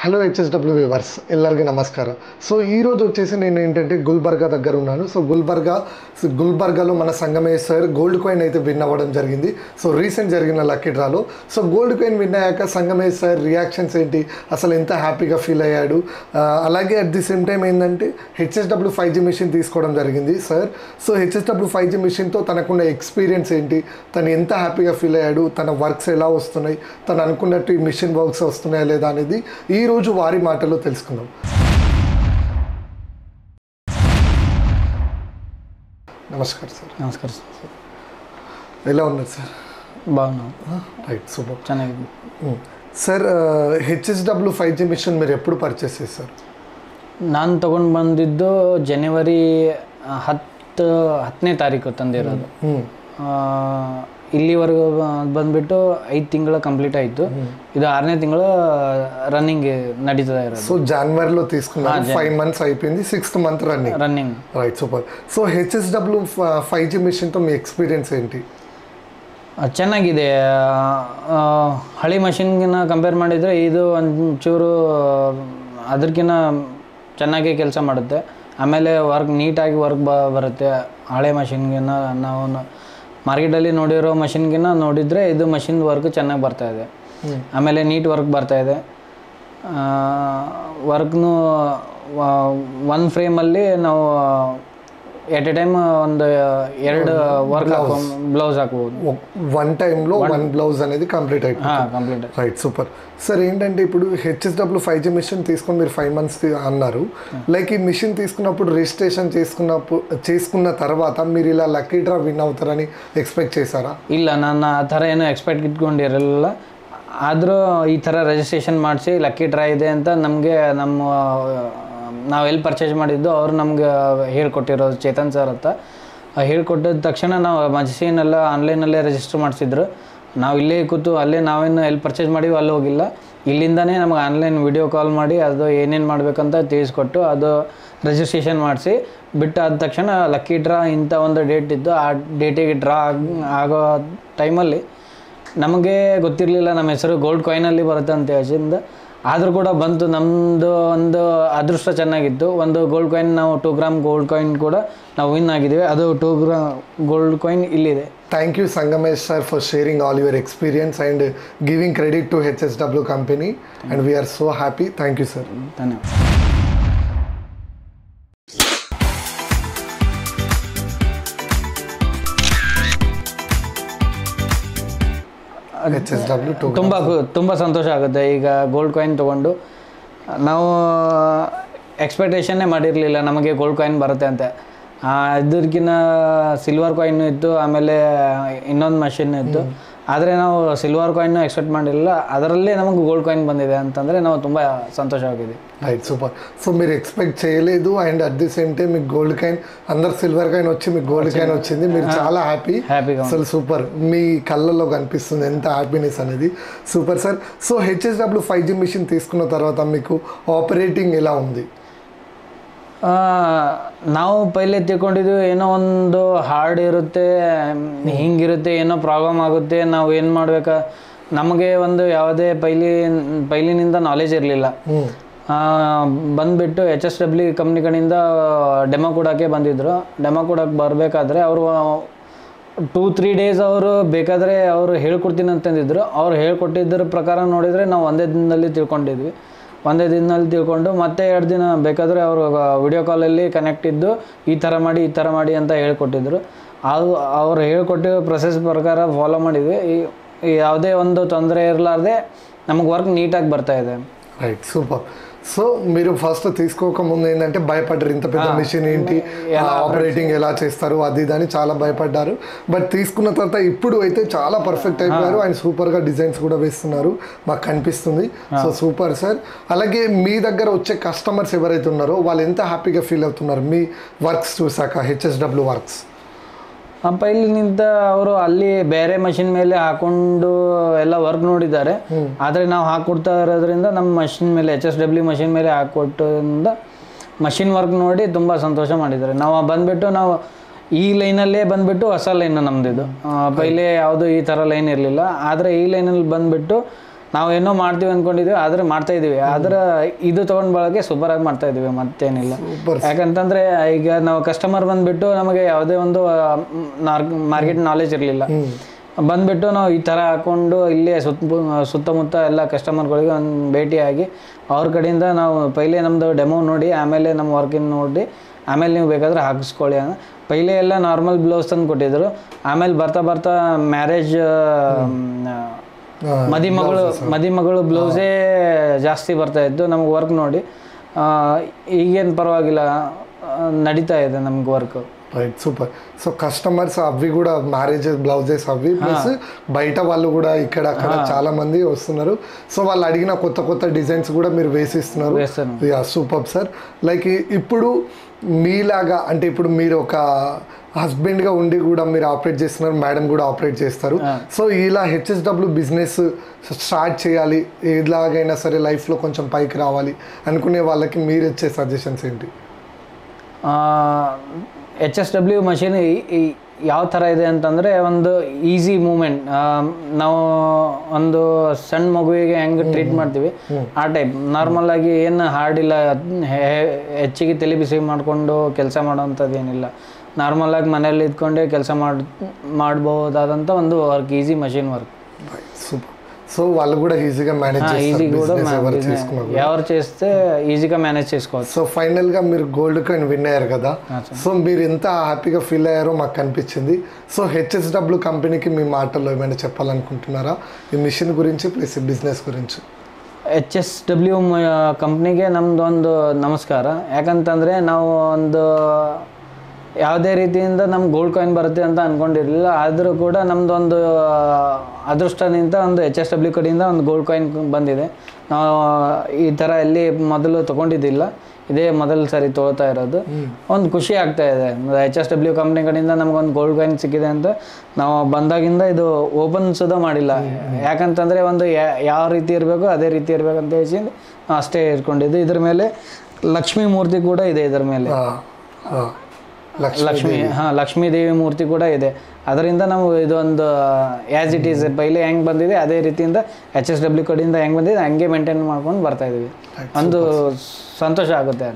Hello HSW viewers ಎಲ್ಲರಿಗೂ నమస్కారం. So ఈరోజు వచ్చేసి నేను ఏంటంటే గుల్బర్గా దగ్గర ఉన్నాను. సో గుల్బర్గాలో మన సంగమేష్ సార్ గోల్డ్ కాయిన్ అయితే విన్ అవ్వడం జరిగింది. సో రీసెంట్ జరిగిన లక్కీ డ్రాలో సో గోల్డ్ కాయిన్ విన్ అయ్యాక సంగమేష్ సార్ రియాక్షన్స్ ఏంటి, అసలు ఎంత హ్యాపీగా ఫీల్ అయ్యాడు, అలాగే అట్ ది సేమ్ టైం ఏంటంటే హెచ్ఎస్డబ్ల్యూ 5G మిషన్ తీసుకోవడం జరిగింది సార్. సో హెచ్ఎస్డబ్ల్యూ 5G మిషన్తో తనకున్న ఎక్స్పీరియన్స్ ఏంటి, తను ఎంత హ్యాపీగా ఫీల్ అయ్యాడు, తన వర్క్స్ ఎలా వస్తున్నాయి, తను అనుకున్నట్టు ఈ మిషన్ వర్క్స్ వస్తున్నాయా లేదా అనేది ఈరోజు వారి మాటల్లో తెలుసుకుందాం. నమస్కారం సార్. నమస్కారం సార్. ఎలా ఉన్నారు సార్? బాగున్నాను. Right, super. ಚೆನ್ನಾಗಿದೆ ಸರ್. HSW 5G ಮಿಷನ್ మీరు ಎప్పుడు ಪರ್ಚೇಸ್ చేశారు? ನಾನು ತೊಗೊಂಡು ಬಂದಿದ್ದು ಜನವರಿ 10ನೇ ತಾರೀಕು ತಂದಿರೋದು. ಇಲ್ಲಿವರೆಗೂ ಬಂದ್ಬಿಟ್ಟು 5 ತಿಂಗಳು ಕಂಪ್ಲೀಟ್ ಆಯಿತು. ಇದು 6ನೇ ತಿಂಗಳು ರನ್ನಿಂಗ್ ನಡೀತಾ ಇರೋದು. సో జనవరిలో తీసుకున్నారు, 5 మంత్స్ అయిపోయింది, 6th month running. Right, super. So HSW 5G ಮಿಷನ್తో మీ ಎಕ್ಸ್ಪೀರಿಯನ್ಸ್ ఏంటి? ಚೆನ್ನಾಗಿದೆ. ಹಳೆ ಮಷಿನ್ಗಿನ ಕಂಪೇರ್ ಮಾಡಿದರೆ ಇದು ಒಂಚೂರು ಅದಕ್ಕಿಂತ ಚೆನ್ನಾಗಿ ಕೆಲಸ ಮಾಡುತ್ತೆ. ಆಮೇಲೆ ನೀಟಾಗಿ ವರ್ಕ್ ಬರುತ್ತೆ. ಹಳೆ ಮಷಿನ್ಗಿನ ನಾವು ಮಾರ್ಕೆಟಲ್ಲಿ ನೋಡಿರೋ ಮಷಿನ್ಗಿನ ನೋಡಿದರೆ ಇದು ಮಷಿನ್ ವರ್ಕ್ ಚೆನ್ನಾಗಿ ಬರ್ತಾಯಿದೆ. ಆಮೇಲೆ ನೀಟ್ ವರ್ಕ್ ಬರ್ತಾಯಿದೆ. ವರ್ಕ್ನು ಒನ್ ಫ್ರೇಮಲ್ಲಿ ನಾವು ಎಟ್ ಎ ಟೈಮ್ ಒಂದು 2 ವರ್ಕ್ ಬ್ಲೌಸ್ ಹಾಕ್ಬೋದು. వన్ టైంలో 1 బ్లౌజ్ అనేది కంప్లీట్ అయిపోయింది. కంప్లీట్. Right, super. సార్ ఏంటంటే ఇప్పుడు HSW 5G మిషన్ తీసుకొని మీరు 5 మంత్స్ అన్నారు. లైక్ ఈ మిషన్ తీసుకున్నప్పుడు రిజిస్ట్రేషన్ చేసుకున్న తర్వాత మీరు ఇలా లక్కీ డ్రా విన్ అవుతారని ఎక్స్పెక్ట్ చేశారా? ಇಲ್ಲ, ನಾನು ಆ ಥರ ಏನೂ ಎಕ್ಸ್ಪೆಕ್ಟ್ ಇಟ್ಕೊಂಡಿರಲಿಲ್ಲ. ಆದರೂ ಈ ಥರ ರಿಜಿಸ್ಟ್ರೇಷನ್ ಮಾಡಿಸಿ ಲಕ್ಕಿ ಡ್ರಾ ಇದೆ ಅಂತ ನಮಗೆ ನಾವು ಎಲ್ಲಿ ಪರ್ಚೇಸ್ ಮಾಡಿದ್ದು ಅವರು ನಮ್ಗೆ ಹೇಳ್ಕೊಟ್ಟಿರೋದು ಚೇತನ್ ಸರ್ ಅಂತ. ಹೇಳ್ಕೊಟ್ಟಿದ ತಕ್ಷಣ ನಾವು ಮಷೀನೆಲ್ಲ ಆನ್ಲೈನಲ್ಲೇ ರಿಜಿಸ್ಟರ್ ಮಾಡಿಸಿದ್ರು. ನಾವು ಇಲ್ಲೇ ಕೂತು ಅಲ್ಲೇ ನಾವೇನು ಎಲ್ಲಿ ಪರ್ಚೇಸ್ ಮಾಡಿವಿ ಅಲ್ಲಿ ಹೋಗಿಲ್ಲ, ಇಲ್ಲಿಂದನೇ ನಮಗೆ ಆನ್ಲೈನ್ ವಿಡಿಯೋ ಕಾಲ್ ಮಾಡಿ ಅದು ಏನೇನು ಮಾಡಬೇಕಂತ ತಿಳಿಸ್ಕೊಟ್ಟು ಅದು ರಿಜಿಸ್ಟ್ರೇಷನ್ ಮಾಡಿಸಿ ಬಿಟ್ಟು ಆದ ತಕ್ಷಣ ಲಕ್ಕಿ ಡ್ರಾ ಇಂಥ ಒಂದು ಡೇಟ್ ಇದ್ದು ಆ ಡೇಟಿಗೆ ಡ್ರಾ ಆಗೋ ಟೈಮಲ್ಲಿ ನಮಗೆ ಗೊತ್ತಿರಲಿಲ್ಲ ನಮ್ಮ ಹೆಸರು ಗೋಲ್ಡ್ ಕಾಯಿನಲ್ಲಿ ಬರುತ್ತೆ ಅಂತ ಯೋಚನೆಯಿಂದ. ಆದರೂ ಕೂಡ ಬಂತು. ನಮ್ಮದು ಒಂದು ಅದೃಷ್ಟ ಚೆನ್ನಾಗಿತ್ತು. ಒಂದು ಗೋಲ್ಡ್ ಕಾಯಿನ್ ನಾವು 2 ಗ್ರಾಮ್ ಗೋಲ್ಡ್ ಕಾಯಿನ್ ಕೂಡ ನಾವು ವಿನ್ ಆಗಿದ್ದೀವಿ. ಅದು 2 ಗ್ರಾಮ್ ಗೋಲ್ಡ್ ಕಾಯಿನ್ ಇಲ್ಲಿದೆ. Thank you Sangamesh sir for sharing all your experience and giving credit to HSW company and we are so happy. Thank you sir. ಧನ್ಯವಾದ. HSW ತುಂಬ ಸಂತೋಷ ಆಗುತ್ತೆ. ಈಗ gold coin ತೊಗೊಂಡು ನಾವು ಎಕ್ಸ್ಪೆಕ್ಟೇಷನ್ನೇ ಮಾಡಿರಲಿಲ್ಲ ನಮಗೆ ಗೋಲ್ಡ್ ಕಾಯಿನ್ ಬರುತ್ತೆ ಅಂತ. ಇದಕ್ಕಿಂತ ಸಿಲ್ವರ್ ಕಾಯಿನ್ ಇತ್ತು, ಆಮೇಲೆ ಇನ್ನೊಂದು ಮಷಿನ್ ಇತ್ತು. ಆದರೆ ನಾವು ಸಿಲ್ವರ್ ಕಾಯಿನ್ನು ಎಕ್ಸ್ಪೆಕ್ಟ್ ಮಾಡಿರಲಿಲ್ಲ. ಅದರಲ್ಲೇ ನಮಗೆ ಗೋಲ್ಡ್ ಕಾಯಿನ್ ಬಂದಿದೆ ಅಂತಂದರೆ ನಾವು ತುಂಬ ಸಂತೋಷವಾಗಿದೆ. Right, super. సో మీరు ఎక్స్పెక్ట్ చేయలేదు and at the same time మీకు గోల్డ్ కాయిన్, అందరు సిల్వర్ కాయిన్ వచ్చి మీకు గోల్డ్ కాయిన్ వచ్చింది. మీరు చాలా హ్యాపీగా అసలు సూపర్. మీ కళ్ళల్లో కనిపిస్తుంది ఎంత హ్యాపీనెస్ అనేది. Super sir. So HSW 5G machine తీసుకున్న తర్వాత మీకు ఆపరేటింగ్ ఎలా ఉంది? ನಾವು ಪೈಲೆ ತಿಳ್ಕೊಂಡಿದ್ವಿ ಏನೋ ಒಂದು ಹಾರ್ಡ್ ಇರುತ್ತೆ, ಹಿಂಗಿರುತ್ತೆ, ಏನೋ ಪ್ರಾಬ್ಲಮ್ ಆಗುತ್ತೆ, ನಾವು ಏನು ಮಾಡ್ಬೇಕಾ, ನಮಗೆ ಒಂದು ಯಾವುದೇ ಪೈಲಿನಿಂದ ನಾಲೆಜ್ ಇರಲಿಲ್ಲ. ಬಂದುಬಿಟ್ಟು HSW ಕಂಪ್ನಿ ಕಡೆಯಿಂದ ಡೆಮೋ ಕೊಡೋಕ್ಕೆ ಬಂದಿದ್ದರು. ಡೆಮೋ ಕೊಡೋಕ್ಕೆ ಬರಬೇಕಾದ್ರೆ ಅವರು 2-3 ಡೇಸ್ ಅವರು ಬೇಕಾದರೆ ಅವರು ಹೇಳ್ಕೊಡ್ತೀನಿ ಅಂತಂದಿದ್ರು. ಅವ್ರು ಹೇಳ್ಕೊಟ್ಟಿದ್ದರ ಪ್ರಕಾರ ನೋಡಿದರೆ ನಾವು ಒಂದೇ ದಿನದಲ್ಲಿ ತಿಳ್ಕೊಂಡಿದ್ವಿ. ಒಂದೇ ದಿನದಲ್ಲಿ ತಿಳ್ಕೊಂಡು ಮತ್ತೆ 2 ದಿನ ಬೇಕಾದರೆ ಅವರು ವಿಡಿಯೋ ಕಾಲಲ್ಲಿ ಕನೆಕ್ಟ್ ಇದ್ದು ಈ ಥರ ಮಾಡಿ ಅಂತ ಹೇಳ್ಕೊಟ್ಟಿದ್ರು. ಅವ್ರು ಹೇಳ್ಕೊಟ್ಟಿರೋ ಪ್ರೊಸೆಸ್ ಪ್ರಕಾರ ಫಾಲೋ ಮಾಡಿದ್ವಿ. ಯಾವುದೇ ಒಂದು ತೊಂದರೆ ಇರಲಾರ್ದೆ ನಮಗೆ ವರ್ಕ್ ನೀಟಾಗಿ ಬರ್ತಾಯಿದೆ. Right, super. సో మీరు ఫస్ట్ తీసుకోకముందు ఏంటంటే భయపడ్డారు, ఇంత పెద్ద మిషన్ ఏంటి, ఆపరేటింగ్ ఎలా చేస్తారు అది అని చాలా భయపడ్డారు. బట్ తీసుకున్న తర్వాత ఇప్పుడు అయితే చాలా పర్ఫెక్ట్ అయిపోయారు అండ్ సూపర్గా డిజైన్స్ కూడా వేస్తున్నారు, మాకు కనిపిస్తుంది. So super sir. అలాగే మీ దగ్గర వచ్చే కస్టమర్స్ ఎవరైతే ఉన్నారో వాళ్ళు ఎంత హ్యాపీగా ఫీల్ అవుతున్నారు మీ వర్క్స్ చూసాక, HSW వర్క్స్? ಪೈಲಿನಿಂದ ಅವರು ಅಲ್ಲಿ ಬೇರೆ ಮಷಿನ್ ಮೇಲೆ ಹಾಕೊಂಡು ಎಲ್ಲ ವರ್ಕ್ ನೋಡಿದ್ದಾರೆ. ಆದರೆ ನಾವು ಹಾಕ್ಕೊಡ್ತಾ ಇರೋದ್ರಿಂದ ನಮ್ಮ ಮಷಿನ್ ಮೇಲೆ HSW ಮಷಿನ್ ಮೇಲೆ ಹಾಕ್ಕೊಟ್ಟಿಂದ ಮಷಿನ್ ವರ್ಕ್ ನೋಡಿ ತುಂಬ ಸಂತೋಷ ಮಾಡಿದ್ದಾರೆ. ನಾವು ಬಂದುಬಿಟ್ಟು ನಾವು ಈ ಲೈನಲ್ಲೇ ಬಂದುಬಿಟ್ಟು ಹೊಸ ಲೈನ್ ನಮ್ಮದಿದು. ಪೈಲೆ ಯಾವುದು ಈ ಥರ ಲೈನ್ ಇರಲಿಲ್ಲ. ಆದರೆ ಈ ಲೈನಲ್ಲಿ ಬಂದುಬಿಟ್ಟು ನಾವೇನೋ ಮಾಡ್ತೀವಿ ಅಂದ್ಕೊಂಡಿದ್ವಿ ಆದರೆ ಮಾಡ್ತಾ ಇದೀವಿ. ಆದ್ರೆ ಇದು ತೊಗೊಂಡು ಬಳಕೆ ಸೂಪರಾಗಿ ಮಾಡ್ತಾ ಇದೀವಿ, ಮತ್ತೇನಿಲ್ಲ. ಯಾಕಂತಂದರೆ ಈಗ ನಾವು ಕಸ್ಟಮರ್ ಬಂದುಬಿಟ್ಟು ನಮಗೆ ಯಾವುದೇ ಒಂದು ಮಾರ್ಕೆಟ್ ನಾಲೆಜ್ ಇರಲಿಲ್ಲ. ಬಂದುಬಿಟ್ಟು ನಾವು ಈ ಥರ ಹಾಕ್ಕೊಂಡು ಇಲ್ಲೇ ಸುತ್ತಮುತ್ತ ಎಲ್ಲ ಕಸ್ಟಮರ್ಗಳಿಗೆ ಒಂದು ಭೇಟಿಯಾಗಿ ಅವ್ರ ಕಡೆಯಿಂದ ನಾವು ಪೈಲೆ ನಮ್ಮದು ಡೆಮೋ ನೋಡಿ ಆಮೇಲೆ ನಮ್ಮ ವರ್ಕಿನ ನೋಡಿ ಆಮೇಲೆ ನೀವು ಬೇಕಾದ್ರೆ ಹಾಕಿಸ್ಕೊಳ್ಳಿ ಅನ್ನೋ. ಪೈಲೆ ಎಲ್ಲ ನಾರ್ಮಲ್ ಬ್ಲೌಸ್ ತಂದು ಕೊಟ್ಟಿದ್ದರು. ಆಮೇಲೆ ಬರ್ತಾ ಬರ್ತಾ ಮ್ಯಾರೇಜ್ ಮದಿಮಗಳು ಬ್ಲೌಸೇ ಜಾಸ್ತಿ ಬರ್ತಾಯಿತ್ತು ನಮ್ಗೆ ವರ್ಕ್ ನೋಡಿ. ಈಗೇನು ಪರವಾಗಿಲ್ಲ, ನಡೀತಾ ಇದೆ నమ్కి work. Right, super. So customers అవి కూడా మ్యారేజెస్ బ్లౌజెస్ అవి ప్లస్ బయట వాళ్ళు కూడా ఇక్కడ అక్కడ చాలా మంది వస్తున్నారు. సో వాళ్ళు అడిగిన కొత్త కొత్త డిజైన్స్ కూడా మీరు వేసిస్తున్నారు. Super sir. లైక్ ఇప్పుడు మీలాగా అంటే ఇప్పుడు మీరు ఒక హస్బెండ్గా ఉండి కూడా మీరు ఆపరేట్ చేస్తున్నారు, మేడం కూడా ఆపరేట్ చేస్తారు. సో ఇలా హెచ్ఎస్డబ్ల్యూ బిజినెస్ స్టార్ట్ చేయాలి, ఎలాగైనా సరే లైఫ్లో కొంచెం పైకి రావాలి అనుకునే వాళ్ళకి మీరు ఇచ్చే సజెషన్స్ ఏంటి? HSW ಮಷೀನ್ ಯಾವ ಥರ ಇದೆ ಅಂತಂದರೆ ಒಂದು ಈಸಿ ಮೂಮೆಂಟ್. ನಾವು ಒಂದು ಸಣ್ಣ ಮಗುವಿಗೆ ಹೆಂಗೆ ಟ್ರೀಟ್ ಮಾಡ್ತೀವಿ ಆ ಟೈಪ್. ನಾರ್ಮಲಾಗಿ ಏನು ಹಾರ್ಡ್ ಇಲ್ಲ, ಹೆಚ್ಚಿಗೆ ತಲೆ ಬಿಸಿ ಮಾಡಿಕೊಂಡು ಕೆಲಸ ಮಾಡೋವಂಥದ್ದು ಏನಿಲ್ಲ. ನಾರ್ಮಲಾಗಿ ಮನೇಲಿ ಇದ್ಕೊಂಡೆ ಕೆಲಸ ಮಾಡ್ಬೋದಾದಂಥ ಒಂದು work, easy machine work. Super. So వాళ్ళు కూడా ఈజీగా మేనేజ్ ఎవరు చేస్తే ఈజీగా మేనేజ్ చేసుకోవచ్చు. సో ఫైనల్గా మీరు గోల్డ్ కాయిన్ విన్ అయ్యారు కదా, సో మీరు ఎంత హ్యాపీగా ఫీల్ అయ్యారో మాకు కనిపించింది. సో హెచ్ఎస్డబ్ల్యూ కంపెనీకి మీ మాటల్లో ఏమైనా చెప్పాలనుకుంటున్నారా ఈ మిషన్ గురించి ప్లస్ ఈ బిజిನೆಸ್ గురించి? HSW ಕಂಪ್ನಿಗೆ ನಮ್ಮದು ಒಂದು ನಮಸ್ಕಾರ. ಯಾಕಂತಂದರೆ ನಾವು ಒಂದು ಯಾವುದೇ ರೀತಿಯಿಂದ ನಮ್ಗೆ ಗೋಲ್ಡ್ ಕಾಯಿನ್ ಬರುತ್ತೆ ಅಂತ ಅಂದ್ಕೊಂಡಿರಲಿಲ್ಲ. ಆದರೂ ಕೂಡ ನಮ್ಮದೊಂದು ಅದೃಷ್ಟದಿಂದ ಒಂದು HSW ಕಡೆಯಿಂದ ಒಂದು ಗೋಲ್ಡ್ ಕಾಯಿನ್ ಬಂದಿದೆ. ನಾವು ಈ ಥರ ಎಲ್ಲಿ ಮೊದಲು ತೊಗೊಂಡಿದ್ದಿಲ್ಲ, ಇದೇ ಮೊದಲು ಸರಿ ತೊಗೊಳ್ತಾ ಇರೋದು. ಒಂದು ಖುಷಿ ಆಗ್ತಾ ಇದೆ. HSW ಕಂಪ್ನಿ ಕಡೆಯಿಂದ ನಮಗೊಂದು ಗೋಲ್ಡ್ ಕಾಯಿನ್ ಸಿಕ್ಕಿದೆ ಅಂತ ನಾವು ಬಂದಾಗಿಂದ ಇದು ಓಪನ್ ಸುದ ಮಾಡಿಲ್ಲ. ಯಾಕಂತಂದರೆ ಒಂದು ಯಾವ ರೀತಿ ಇರಬೇಕು ಅದೇ ರೀತಿ ಇರಬೇಕು ಅಂತ ಹೇಳಿ ಅಷ್ಟೇ ಇಟ್ಕೊಂಡಿದ್ದು. ಇದ್ರ ಮೇಲೆ ಲಕ್ಷ್ಮೀ ಮೂರ್ತಿ ಕೂಡ ಇದೆ. ಇದರ ಮೇಲೆ ಲಕ್ಷ್ಮೀ ದೇವಿ ಮೂರ್ತಿ ಕೂಡ ಇದೆ. ಅದರಿಂದ ನಾವು ಇದೊಂದು ಆ್ಯಸ್ ಇಟ್ ಈಸ್ ಪೈಲೆ ಹೆಂಗೆ ಬಂದಿದೆ ಅದೇ ರೀತಿಯಿಂದ HSW ಕಡೆಯಿಂದ ಹೆಂಗೆ ಬಂದಿದೆ ಹಂಗೆ ಮೇಂಟೈನ್ ಮಾಡ್ಕೊಂಡು ಬರ್ತಾಯಿದ್ದೀವಿ. ಒಂದು ಸಂತೋಷ ಆಗುತ್ತೆ.